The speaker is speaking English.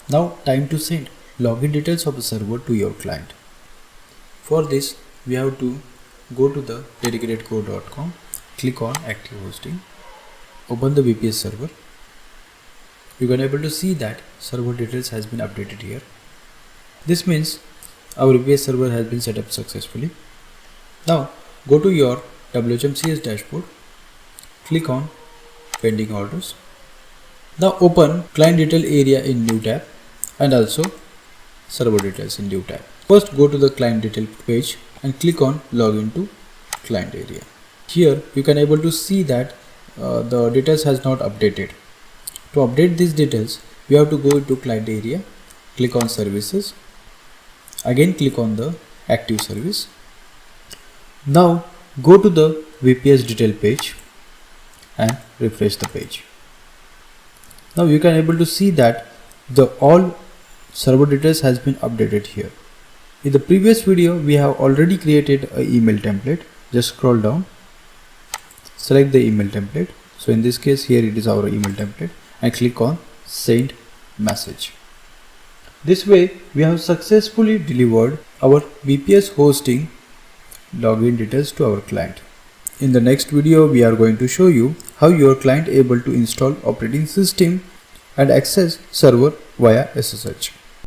Now time to send login details of the server to your client. For this we have to go to the dedicatedcore.com, click on active hosting, open the VPS server. You can able to see that server details has been updated here. This means our VPS server has been set up successfully. Now go to your WHMCS dashboard, click on pending orders. Now open client detail area in new tab and also server details in new tab. First go to the client detail page and click on login to client area. Here you can able to see that the details has not updated. To update these details, we have to go to client area, click on services, again click on the active service. Now go to the VPS detail page and refresh the page. Now you can able to see that the all server details has been updated here. In the previous video we have already created an email template. Just scroll down, select the email template. So in this case here it is our email template and click on send message. This way we have successfully delivered our VPS hosting login details to our client. In the next video we are going to show you how your client able to install operating system and access server via SSH.